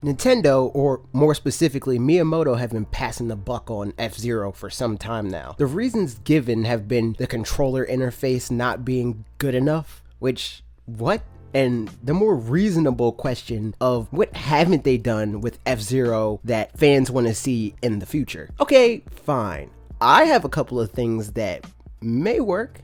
Nintendo, or more specifically Miyamoto, have been passing the buck on F-Zero for some time now. The reasons given have been the controller interface not being good enough, which, what? And the more reasonable question of what haven't they done with F-Zero that fans want to see in the future? Okay, fine. I have a couple of things that may work.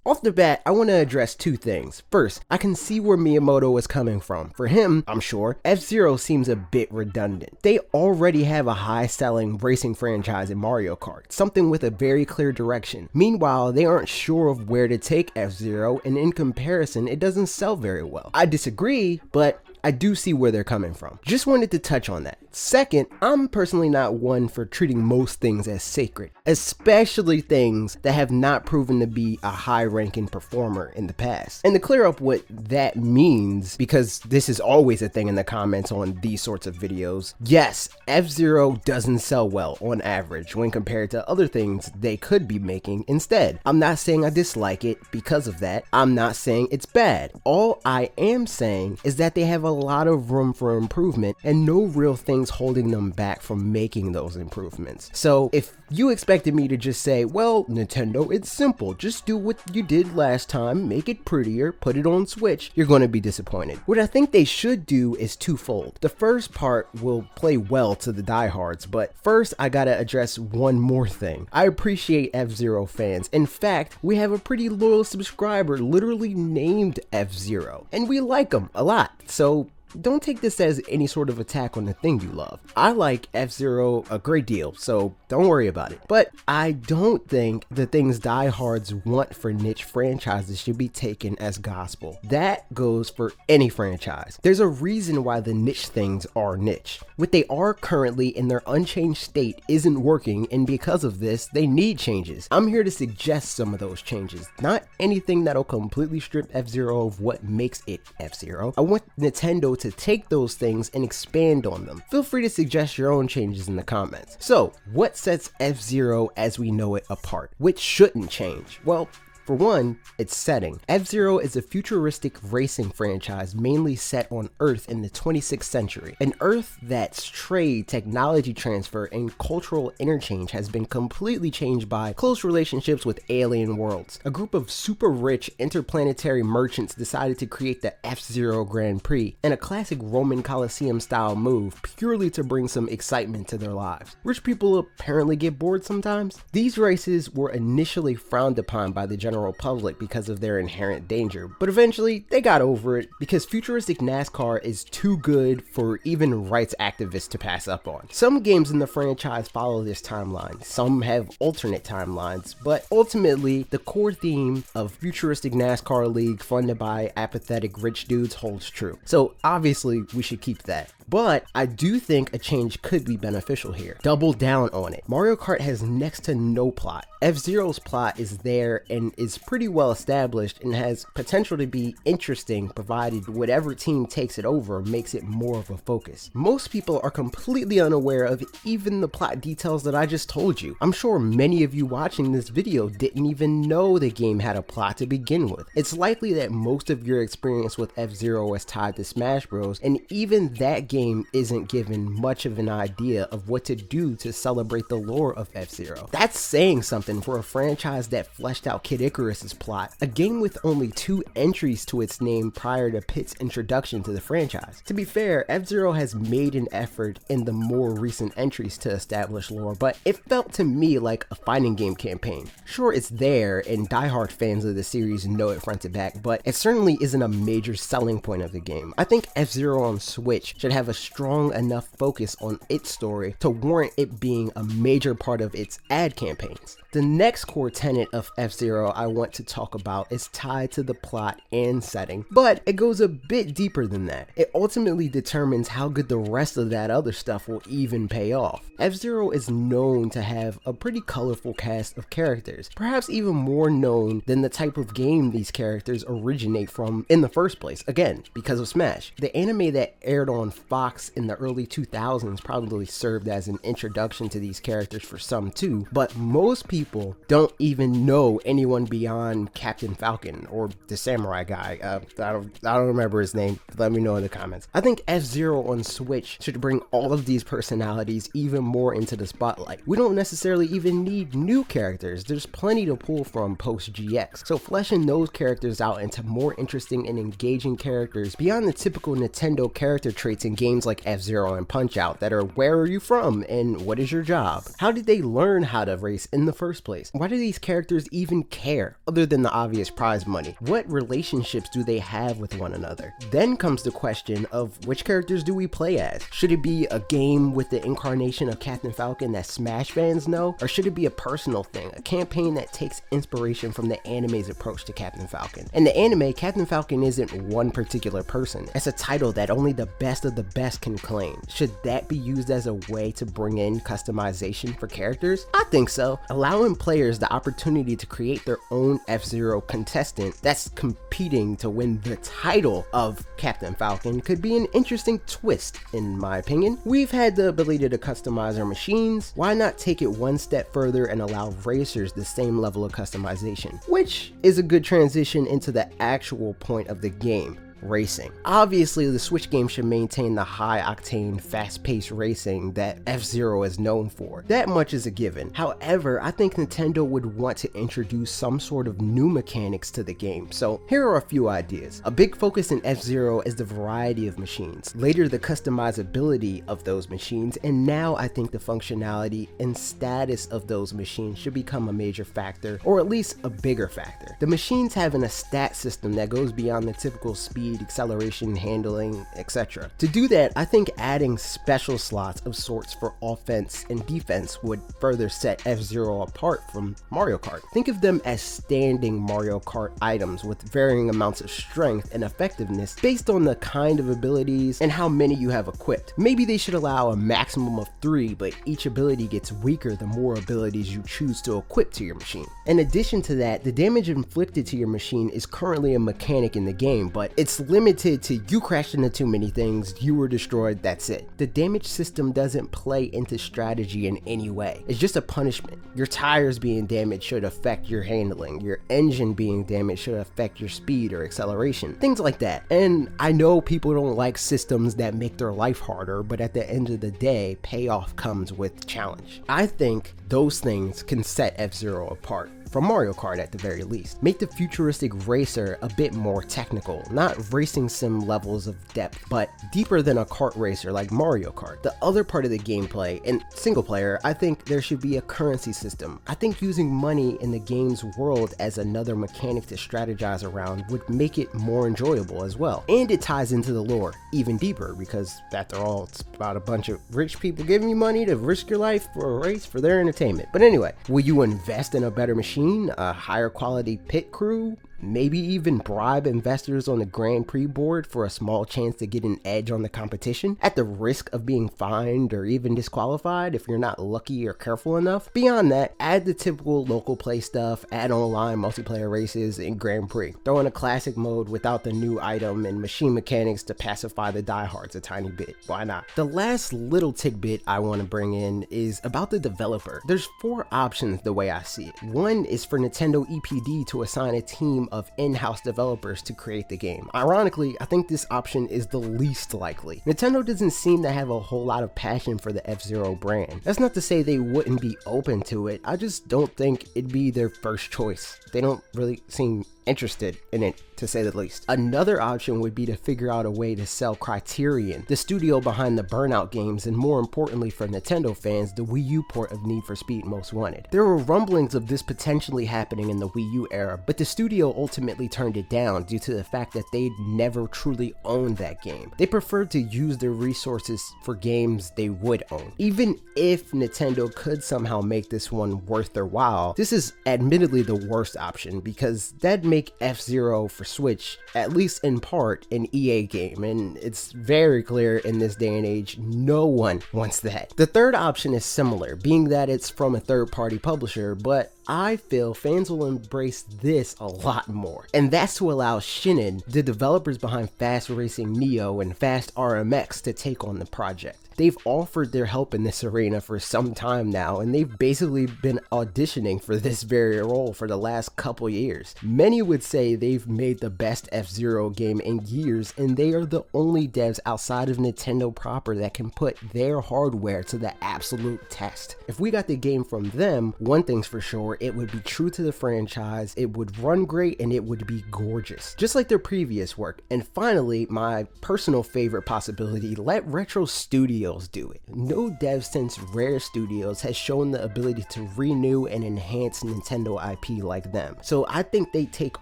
Off the bat, I want to address two things. First, I can see where Miyamoto was coming from. For him, I'm sure, F-Zero seems a bit redundant. They already have a high-selling racing franchise in Mario Kart, something with a very clear direction. Meanwhile, they aren't sure of where to take F-Zero, and in comparison, it doesn't sell very well. I disagree, but I do see where they're coming from. Just wanted to touch on that. Second, I'm personally not one for treating most things as sacred, especially things that have not proven to be a high-ranking performer in the past. And to clear up what that means, because this is always a thing in the comments on these sorts of videos, yes, F-Zero doesn't sell well on average when compared to other things they could be making instead. I'm not saying I dislike it because of that. I'm not saying it's bad. All I am saying is that they have a lot of room for improvement and no real things holding them back from making those improvements. So if you expected me to just say, well, Nintendo, it's simple, just do what you did last time, make it prettier, put it on Switch, you're going to be disappointed. What I think they should do is twofold. The first part will play well to the diehards, but first I gotta address one more thing. I appreciate F-Zero fans. In fact, we have a pretty loyal subscriber literally named F-Zero, and we like him a lot. So don't take this as any sort of attack on the thing you love. I like F-Zero a great deal, so don't worry about it. But I don't think the things diehards want for niche franchises should be taken as gospel. That goes for any franchise. There's a reason why the niche things are niche. What they are currently in their unchanged state isn't working, and because of this, they need changes. I'm here to suggest some of those changes, not anything that'll completely strip F-Zero of what makes it F-Zero. I want Nintendo to take those things and expand on them. Feel free to suggest your own changes in the comments. So, what sets F-Zero as we know it apart? Which shouldn't change? Well, for one, its setting. F-Zero is a futuristic racing franchise mainly set on Earth in the 26th century. An Earth that's trade, technology transfer, and cultural interchange has been completely changed by close relationships with alien worlds. A group of super rich interplanetary merchants decided to create the F-Zero Grand Prix, and a classic Roman Colosseum style move purely to bring some excitement to their lives. Rich people apparently get bored sometimes. These races were initially frowned upon by the general public because of their inherent danger, but eventually they got over it because futuristic NASCAR is too good for even rights activists to pass up on. Some games in the franchise follow this timeline, some have alternate timelines, but ultimately the core theme of futuristic NASCAR league funded by apathetic rich dudes holds true. So obviously we should keep that. But I do think a change could be beneficial here. Double down on it. Mario Kart has next to no plot. F-Zero's plot is there and is pretty well established and has potential to be interesting provided whatever team takes it over makes it more of a focus. Most people are completely unaware of even the plot details that I just told you. I'm sure many of you watching this video didn't even know the game had a plot to begin with. It's likely that most of your experience with F-Zero is tied to Smash Bros, and even that game isn't given much of an idea of what to do to celebrate the lore of F-Zero. That's saying something for a franchise that fleshed out Kid Icarus's plot, a game with only 2 entries to its name prior to Pit's introduction to the franchise. To be fair, F-Zero has made an effort in the more recent entries to establish lore, but it felt to me like a fighting game campaign. Sure, it's there and diehard fans of the series know it front to back, but it certainly isn't a major selling point of the game. I think F-Zero on Switch should have a strong enough focus on its story to warrant it being a major part of its ad campaigns. The next core tenet of F-Zero I want to talk about is tied to the plot and setting, but it goes a bit deeper than that. It ultimately determines how good the rest of that other stuff will even pay off. F-Zero is known to have a pretty colorful cast of characters, perhaps even more known than the type of game these characters originate from in the first place, again, because of Smash. The anime that aired on Fox in the early 2000s probably served as an introduction to these characters for some too, but most people don't even know anyone beyond Captain Falcon or the samurai guy. I don't remember his name. Let me know in the comments. I think F-Zero on Switch should bring all of these personalities even more into the spotlight. We don't necessarily even need new characters. There's plenty to pull from post GX. So fleshing those characters out into more interesting and engaging characters beyond the typical Nintendo character traits in games like F-Zero and Punch-Out that are where are you from and what is your job? How did they learn how to race in the first place? Why do these characters even care other than the obvious prize money? What relationships do they have with one another? Then comes the question of which characters do we play as? Should it be a game with the incarnation of Captain Falcon that Smash fans know? Or should it be a personal thing, a campaign that takes inspiration from the anime's approach to Captain Falcon? In the anime, Captain Falcon isn't one particular person. It's a title that only the best of the best can claim. Should that be used as a way to bring in customization for characters? I think so. Allowing players the opportunity to create their own F-Zero contestant that's competing to win the title of Captain Falcon could be an interesting twist, in my opinion. We've had the ability to customize our machines. Why not take it one step further and allow racers the same level of customization? Which is a good transition into the actual point of the game. Racing. Obviously, the Switch game should maintain the high-octane, fast-paced racing that F-Zero is known for. That much is a given. However, I think Nintendo would want to introduce some sort of new mechanics to the game, so here are a few ideas. A big focus in F-Zero is the variety of machines, later the customizability of those machines, and now I think the functionality and status of those machines should become a major factor, or at least a bigger factor. The machines having a stat system that goes beyond the typical speed, acceleration, handling, etc. To do that, I think adding special slots of sorts for offense and defense would further set F-Zero apart from Mario Kart. Think of them as standing Mario Kart items with varying amounts of strength and effectiveness based on the kind of abilities and how many you have equipped. Maybe they should allow a maximum of 3, but each ability gets weaker the more abilities you choose to equip to your machine. In addition to that, the damage inflicted to your machine is currently a mechanic in the game, but it's limited to you crashed into too many things, you were destroyed, that's it. The damage system doesn't play into strategy in any way. It's just a punishment. Your tires being damaged should affect your handling. Your engine being damaged should affect your speed or acceleration. Things like that. And I know people don't like systems that make their life harder, but at the end of the day, payoff comes with challenge. I think those things can set F-Zero apart from Mario Kart at the very least. Make the futuristic racer a bit more technical, not racing sim levels of depth, but deeper than a kart racer like Mario Kart. The other part of the gameplay, and single player, I think there should be a currency system. I think using money in the game's world as another mechanic to strategize around would make it more enjoyable as well. And it ties into the lore even deeper because after all, it's about a bunch of rich people giving you money to risk your life for a race for their entertainment. But anyway, will you invest in a better machine? A higher quality pit crew? Maybe even bribe investors on the Grand Prix board for a small chance to get an edge on the competition at the risk of being fined or even disqualified if you're not lucky or careful enough. Beyond that, add the typical local play stuff, add online multiplayer races and Grand Prix. Throw in a classic mode without the new item and machine mechanics to pacify the diehards a tiny bit. Why not? The last little tidbit I want to bring in is about the developer. There's 4 options the way I see it. One is for Nintendo EPD to assign a team of in-house developers to create the game. Ironically, I think this option is the least likely. Nintendo doesn't seem to have a whole lot of passion for the F-Zero brand. That's not to say they wouldn't be open to it, I just don't think it'd be their first choice. They don't really seem interested in it, to say the least. Another option would be to figure out a way to sell Criterion, the studio behind the Burnout games, and more importantly for Nintendo fans, the Wii U port of Need for Speed Most Wanted. There were rumblings of this potentially happening in the Wii U era, but the studio ultimately turned it down due to the fact that they'd never truly owned that game. They preferred to use their resources for games they would own. Even if Nintendo could somehow make this one worth their while, this is admittedly the worst option because that'd make F-Zero for Switch, at least in part, an EA game, and it's very clear in this day and age no one wants that. The third option is similar, being that it's from a third-party publisher, but I feel fans will embrace this a lot more. And that's to allow Shinin, the developers behind Fast Racing Neo and Fast RMX, to take on the project. They've offered their help in this arena for some time now, and they've basically been auditioning for this very role for the last couple years. Many would say they've made the best F-Zero game in years, and they are the only devs outside of Nintendo proper that can put their hardware to the absolute test. If we got the game from them, one thing's for sure, it would be true to the franchise, it would run great, and it would be gorgeous, just like their previous work. And finally, my personal favorite possibility, let Retro Studios do it. No dev since Rare Studios has shown the ability to renew and enhance Nintendo IP like them. So I think they take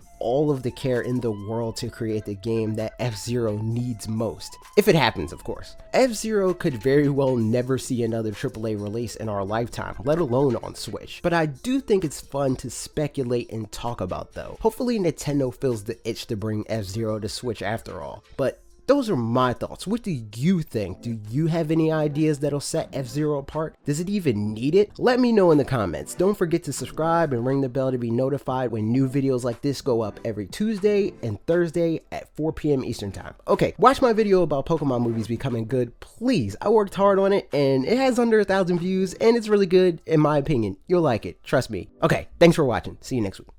all of the care in the world to create the game that F-Zero needs most. If it happens, of course. F-Zero could very well never see another AAA release in our lifetime, let alone on Switch. But I do think it's fun to speculate and talk about though. Hopefully Nintendo feels the itch to bring F-Zero to Switch after all. But those are my thoughts. What do you think? Do you have any ideas that'll set F-Zero apart? Does it even need it? Let me know in the comments. Don't forget to subscribe and ring the bell to be notified when new videos like this go up every Tuesday and Thursday at 4 p.m. Eastern time. Okay, watch my video about Pokemon movies becoming good, please. I worked hard on it and it has under 1,000 views and it's really good in my opinion. You'll like it, trust me. Okay, thanks for watching. See you next week.